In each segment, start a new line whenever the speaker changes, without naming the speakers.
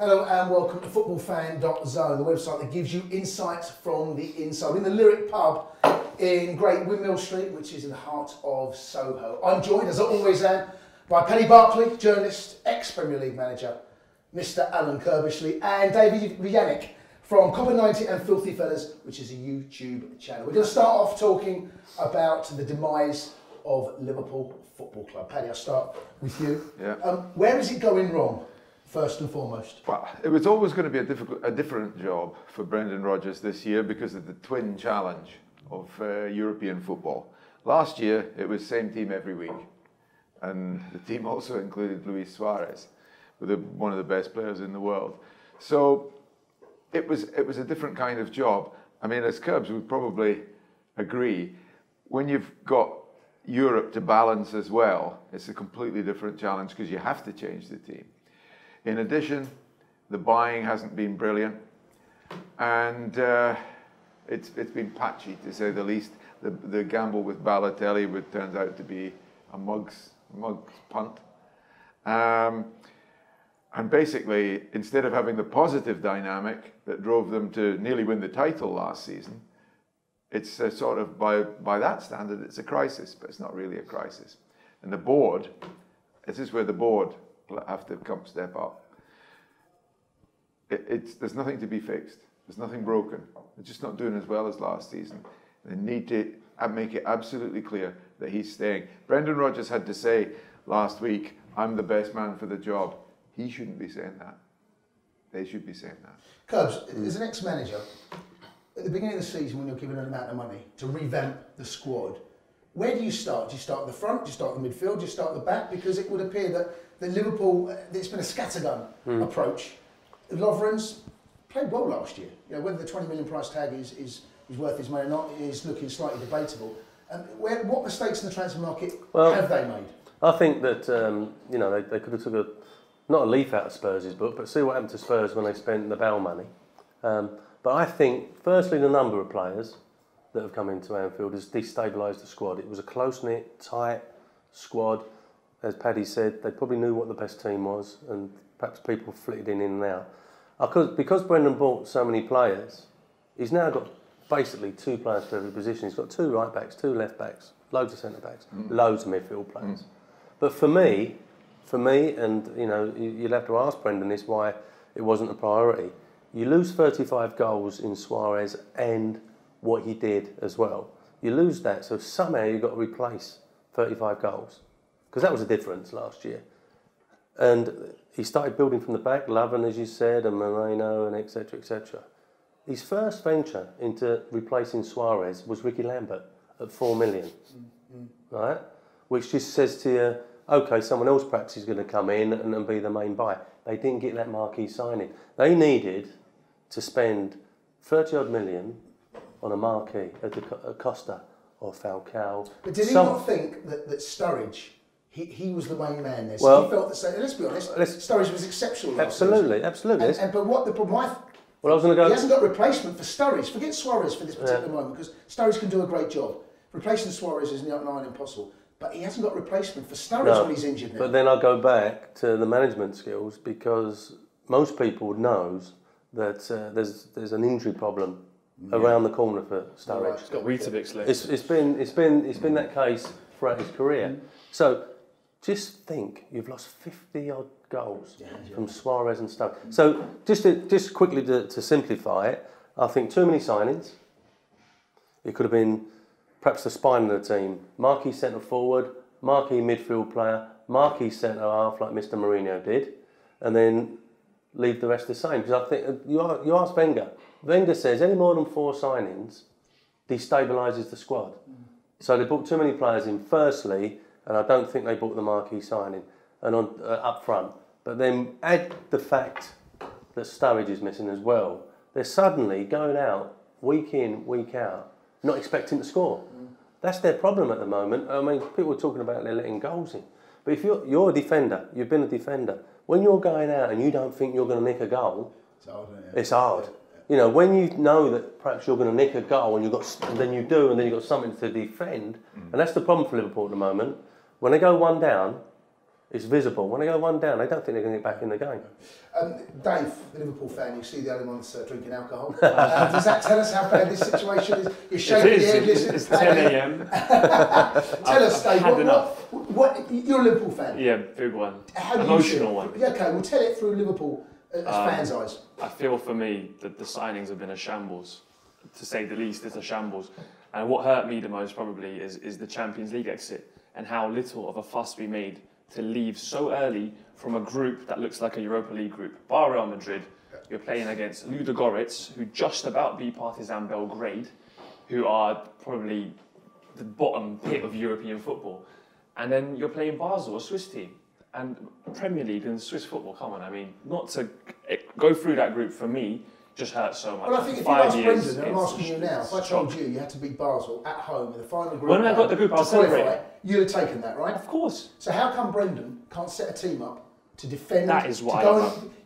Hello and welcome to FootballFan.Zone, the website that gives you insights from the inside. In the Lyric Pub in Great Windmill Street, which is in the heart of Soho. I'm joined, as I always am, by Paddy Barclay, journalist, ex-Premier League manager, Mr. Alan Kirbishley, and David Yannick from Copper 90 and Filthy Fellas, which is a YouTube channel. We're going to start off talking about the demise of Liverpool Football Club. Paddy, I'll start with you.
Yeah.
Where is it going wrong, first and foremost?
Well, it was always going to be a different job for Brendan Rodgers this year because of the twin challenge of European football. Last year, it was same team every week. And the team also included Luis Suarez, one of the best players in the world. So it was a different kind of job. I mean, as Kirbs would probably agree, when you've got Europe to balance as well, it's a completely different challenge because you have to change the team. In addition, the buying hasn't been brilliant, and it's been patchy to say the least. The gamble with Balotelli turns out to be a mug's punt. And basically, instead of having the positive dynamic that drove them to nearly win the title last season, it's sort of, by that standard, it's a crisis, but it's not really a crisis. And the board, this is where the board have to step up. There's nothing to be fixed. There's nothing broken. They're just not doing as well as last season. They need to make it absolutely clear that he's staying. Brendan Rodgers had to say last week, "I'm the best man for the job." He shouldn't be saying that. They should be saying that.
Kirbs, as an ex-manager, at the beginning of the season when you're given an amount of money to revamp the squad, where do you start? Do you start at the front? Do you start at the midfield? Do you start at the back? Because it would appear that Liverpool, it's been a scattergun approach. Lovren's played well last year. You know, whether the 20 million price tag is worth his money or not is looking slightly debatable. What mistakes in the transfer market have they made?
I think that they could have took not a leaf out of Spurs' book, but see what happened to Spurs when they spent the Bell money. But I think, firstly, the number of players that have come into Anfield has destabilised the squad. It was a close-knit, tight squad. As Paddy said, they probably knew what the best team was, and perhaps people flitted in and out. Because Brendan bought so many players, he's now got basically 2 players for every position. He's got 2 right backs, 2 left backs, loads of centre backs, loads of midfield players. But for me, and you'll have to ask Brendan this why it wasn't a priority. You lose 35 goals in Suarez and what he did as well. You lose that, so somehow you've got to replace 35 goals because that was a difference last year. And he started building from the back, Lovren, as you said, and Moreno, and etc., etc. His first venture into replacing Suarez was Ricky Lambert at 4 million, right? Which just says to you, okay, someone else perhaps is going to come in and be the main buy. They didn't get that marquee signing. They needed to spend 30-odd million on a marquee at Costa or Falcao.
But did he not think that Sturridge, he was the main man there? So he felt that, let's be honest, Sturridge was exceptional last season. Absolutely. But what the problem, he hasn't got a replacement for Sturridge. Forget Suarez for this particular moment, because Sturridge can do a great job. Replacing Suarez is nigh impossible. But he hasn't got a replacement for Sturridge when he's injured now.
But then I go back to the management skills, because most people knows that there's an injury problem around the corner for Sturridge.
He's got Weetabix left.
It's been that case throughout his career. So just think, you've lost 50-odd goals from Suarez and Sturridge. So just quickly to simplify it, I think too many signings. It could have been perhaps the spine of the team, marquee centre forward, marquee midfield player, marquee centre half like Mr. Mourinho did, and then leave the rest the same. Because I think you ask Wenger. Wenger says any more than 4 signings destabilises the squad. So they brought too many players in. Firstly, and I don't think they bought the marquee signing and up front. But then add the fact that Sturridge is missing as well. They're suddenly going out week in, week out, not expecting to score. That's their problem at the moment. I mean, people are talking about they're letting goals in. But if you're a defender, you've been a defender, when you're going out and you don't think you're going to nick a goal,
it's hard, isn't it?
It's hard. You know, when you know that perhaps you're going to nick a goal and then you do, and then you've got something to defend, and that's the problem for Liverpool at the moment. When they go one down, It's visible. When they go one down, they don't think they're going to get back in the game.
Dave, the Liverpool fan, you see the only one that's drinking alcohol. Does that tell us how bad this situation is? You're shaking your head, listen.
It's 10 a.m.
Tell us, Dave, what, you're a Liverpool fan?
Yeah, big one.
Emotional one. Yeah, okay, we'll tell it through Liverpool as fans' eyes.
I feel for me that the signings have been a shambles. To say the least, it's a shambles. And what hurt me the most probably is the Champions League exit and how little of a fuss we made to leave so early from a group that looks like a Europa League group. Bar Real Madrid, you're playing against Ludogorets, who just about beat Partizan Belgrade, who are probably the bottom pit of European football. And then you're playing Basel, a Swiss team. And Premier League and Swiss football, come on, I mean, not to go through that group for me just hurts so much.
Well, I think if you ask Brendan, and I'm asking you now, if I told you had to beat Basel at home in the final group,
when I got the group, I was celebrating.
You'd have taken that, right?
Of course.
So how come Brendan can't set a team up to defend?
That is what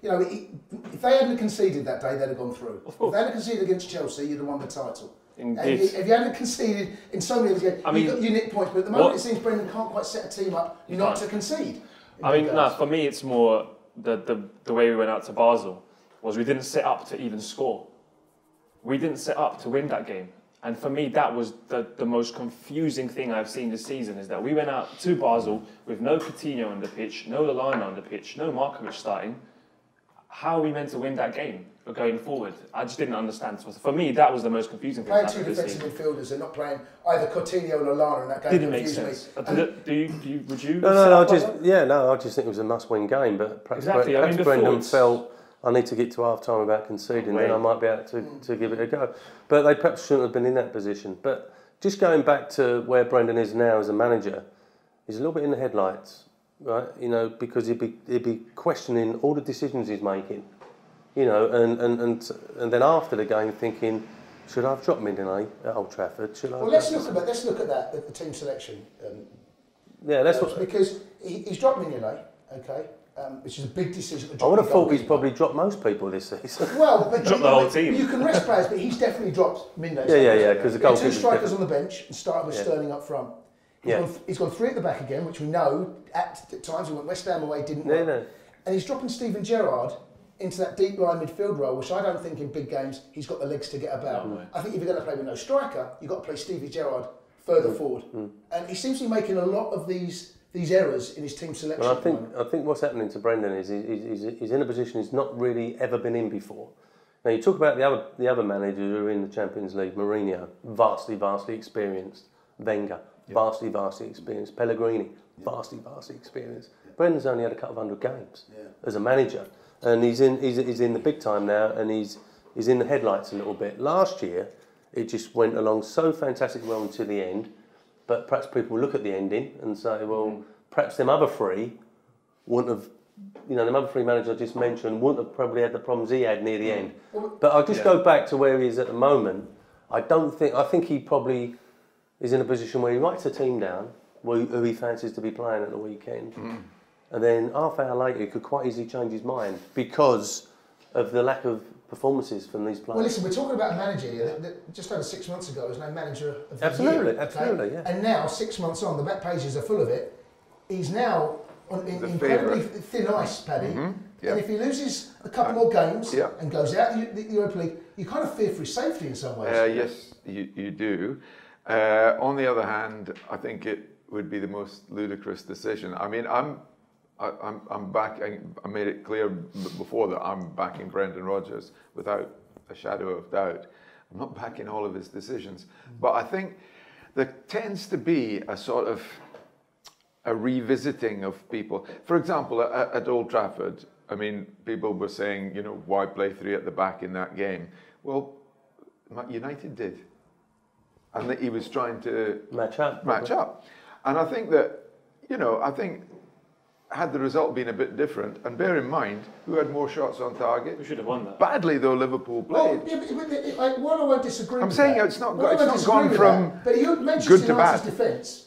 you know, if they hadn't conceded that day, they'd have gone through.
Of course.
If they hadn't conceded against Chelsea, you'd have won the title.
Indeed.
If you hadn't conceded in so many of the games, you nick points. But at the moment, it seems Brendan can't quite set a team up not to concede.
I mean, no, for me, it's more the way we went out to Basel was we didn't set up to even score. We didn't set up to win that game. And for me, that was the most confusing thing I've seen this season, is that we went out to Basel with no Coutinho on the pitch, no Lallana on the pitch, no Markovic starting. How are we meant to win that game going forward? I just didn't understand. So for me, that was the most confusing thing.
Playing two defensive midfielders and not playing either Coutinho or Lallana in that game
didn't make sense. Would you?
No, I just think it was a must-win game. But perhaps, perhaps Brendan felt, I need to get to half-time without conceding, then I might be able to give it a go. But they perhaps shouldn't have been in that position. But just going back to where Brendan is now as a manager, he's a little bit in the headlights, right? You know, because he'd be questioning all the decisions he's making, you know, and then after the game thinking, should I have dropped Midinay at Old Trafford?
Let's look at that, at the team selection.
That's what,
because he's dropped Midinay, okay. Which is a big decision.
I would have thought he's probably dropped most people this season.
Well, but
dropped the whole team.
You can rest players, but he's definitely dropped Midinay.
Yeah. Because the goalkeeper.
Two strikers on the bench and started with Sterling up front. He's gone three at the back again, which we know at times he went West Ham away, didn't work.
No.
And he's dropping Steven Gerrard into that deep line midfield role, which I don't think in big games he's got the legs to get about. No. I think if you're going to play with no striker, you've got to play Steven Gerrard further forward. And he seems to be making a lot of these errors in his team selection.
Well, I think what's happening to Brendan is he's in a position he's not really ever been in before. Now you talk about the other managers who are in the Champions League. Mourinho, vastly experienced. Wenger, vastly experienced. Pellegrini, vastly experienced. Brendan's only had a couple of 100 games as a manager, and he's in the big time now, and he's in the headlights a little bit. Last year, it just went along so fantastically well until the end. But perhaps people look at the ending and say, well, perhaps them other three wouldn't have, them other three managers I just mentioned wouldn't have probably had the problems he had near the end. But I'll just go back to where he is at the moment. I think he probably is in a position where he writes a team down who he fancies to be playing at the weekend. And then half hour later, he could quite easily change his mind because of the lack of performances from these players.
Well, listen, we're talking about a manager that just over 6 months ago was named manager of the year.
Absolutely, yeah.
And now, 6 months on, the back pages are full of it. He's now on incredibly thin ice, Paddy. And if he loses a couple more games and goes out the Europa League, you kind of fear for his safety in some ways.
Yes, you do. On the other hand, I think it would be the most ludicrous decision. I mean, I'm backing. I made it clear before that I'm backing Brendan Rodgers without a shadow of doubt. I'm not backing all of his decisions, but I think there tends to be a sort of a revisiting of people. For example, at Old Trafford, I mean, people were saying, why play three at the back in that game? Well, United did, and that he was trying to match up. And I think that, had the result been a bit different, and bear in mind, who had more shots on target?
We should have won that.
Badly, though, Liverpool played.
While I won't disagree
I'm
with
saying
that,
it's not gone from
but Manchester United's defence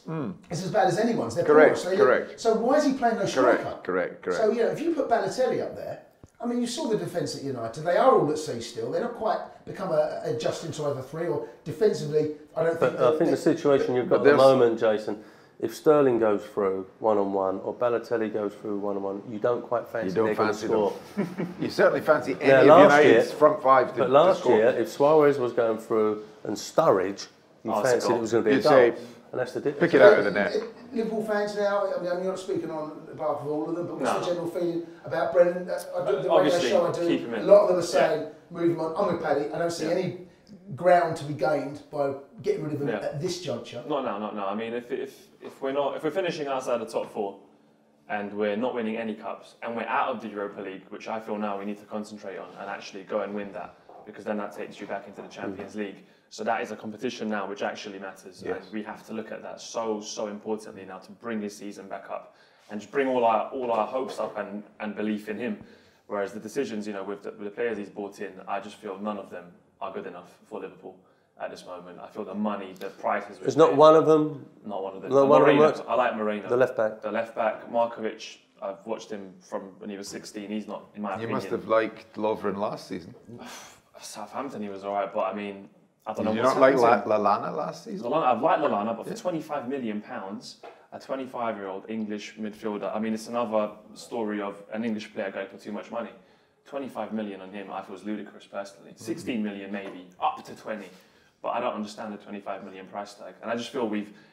is as bad as anyone's. They're
correct.
So why is he playing no striker?
Correct.
So, if you put Balotelli up there, I mean, you saw the defence at United. They are all at sea still. They're not quite become adjusting to over three, or defensively, I don't think...
But I think the situation you've got at the moment, Jason, if Sterling goes through one-on-one or Balotelli goes through one-on-one, you don't quite fancy they're going to score.
You certainly fancy any
Now,
of
last
United's
year-
front five to
But last
score.
year, if Suarez was going through and Sturridge, you
Oh, it's a
fancied
goal.
it was going to be a
You'd
goal.
say,
And that's the difference.
pick it out of the net.
Liverpool fans now, I mean, you're not speaking on behalf of all of them, but what's
No.
the general feeling about Brendan? The radio
Obviously,
show I
keep
do,
him in.
a lot of them are saying, move him on. I'm with Paddy. I don't see
Yeah.
any ground to be gained by getting rid of him
Yeah.
at this juncture.
Not now. I mean, if we're finishing outside the top 4, and we're not winning any cups, and we're out of the Europa League, which I feel now we need to concentrate on and actually go and win that, because then that takes you back into the Champions League. So that is a competition now which actually matters,
Yes.
and we have to look at that so importantly now to bring his season back up and just bring all our hopes up and belief in him. Whereas the decisions, with the players he's brought in, I just feel none of them are good enough for Liverpool at this moment. I feel the money, the prices.
There's not one of them.
Not one of them.
No, one of them
Moreno,
works.
I like Moreno.
The left back.
The left back, Markovic. I've watched him from when he was 16. He's not, in my
You
opinion.
must have liked Lovren last season.
Southampton, he was alright, but I mean, I don't know.
Did you
what's
not like
happened to him.
Lallana last season?
I've liked Lallana, but for £25 million, a 25-year-old English midfielder. I mean, it's another story of an English player going for too much money. 25 million on him, I feel is ludicrous personally. 16 million maybe, up to 20. But I don't understand the 25 million price tag. And I just feel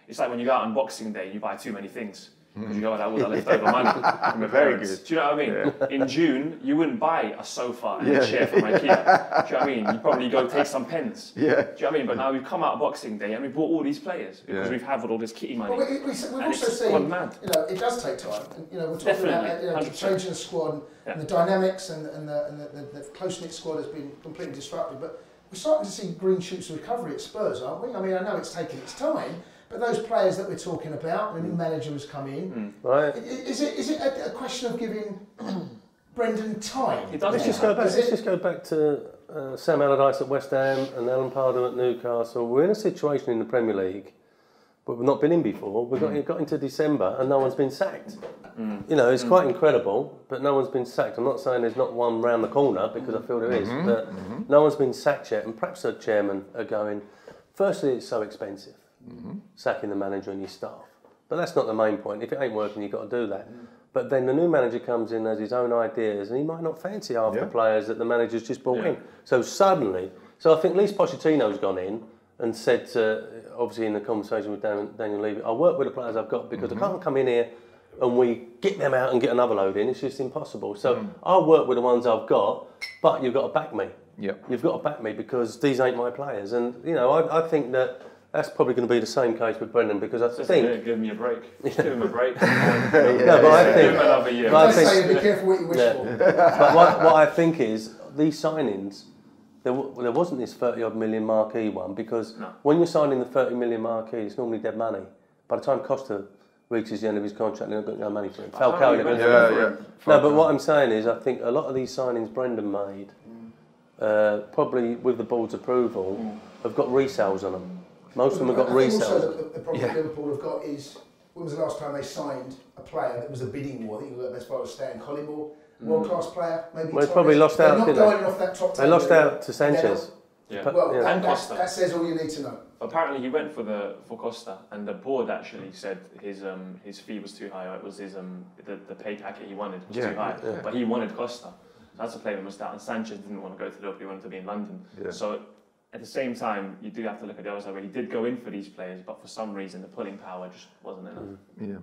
it's like when you go out on Boxing Day and you buy too many things. Because you go out all the leftover money from your
Very
parents.
good.
Do you know what I mean? Yeah. In June, you wouldn't buy a sofa and a chair from IKEA. Do you know what I mean? You'd probably go take some pens.
Yeah.
Do you know what I mean? But now we've come out of Boxing Day and we bought all these players because we've had all this kitty money.
Well, we've also
it's
seen,
gone mad.
it does take time. And, we're talking
Definitely,
about
100%.
changing the squad and the dynamics and the close-knit squad has been completely disrupted. But we're starting to see green shoots of recovery at Spurs, aren't we? I mean, I know it's taken its time, but those players that we're talking about, the new manager has come in.
Right.
Is it a question of giving Brendan time?
It does.
Let's just go back to Sam Allardyce at West Ham and Alan Pardew at Newcastle. We're in a situation in the Premier League, but we've not been in before. We've got into December and no one's been sacked. It's quite incredible, but no one's been sacked. I'm not saying there's not one round the corner, because I feel there is, but no one's been sacked yet. And perhaps the chairman are going, firstly, it's so expensive, sacking the manager and your staff. But that's not the main point. If it ain't working, you've got to do that. But then the new manager comes in, has his own ideas, and he might not fancy half the players that the manager's just brought in. So suddenly, I think at least Pochettino's gone in and said, obviously in the conversation with Daniel Levy, I work with the players I've got because I can't come in here and we get them out and get another load in. It's just impossible. So I'll work with the ones I've got, but you've got to back me.
Yep.
You've got to back me because these ain't my players. And, I think that's probably going to be the same case with Brendan, because I think...
Give me a break. Give him a break.
No, but I think...
Give him another year.
But I
Let's
think-
say be careful what you wish for.
But what I think is, these signings, there wasn't this 30-odd million marquee one, because when you're signing the 30 million marquee, it's normally dead money. By the time Costa reaches the end of his contract, they're not going to get no money for him. Falcao, they're going to get money for him. No, but what I'm saying is, I think a lot of these signings Brendan made, probably with the board's approval, have got resales on them. Most of them have got
I think
resales.
also the problem Liverpool have got is, when was the last time they signed a player that was a bidding war? I think the best part was Stan Collymore, world-class player, maybe.
Well, they probably lost out,
not
didn't
going off that top 10.
They lost out to Sanchez.
Yeah.
Well,
And
that
Costa.
says all you need to know.
Apparently, he went for Costa, and the board actually said his fee was too high. Or it was the pay packet he wanted was too high, but he wanted Costa. So that's a player we missed out. And Sanchez didn't want to go to Liverpool; he wanted to be in London.
Yeah.
So at the same time, you do have to look at the other side where he did go in for these players, but for some reason the pulling power just wasn't enough.
Yeah.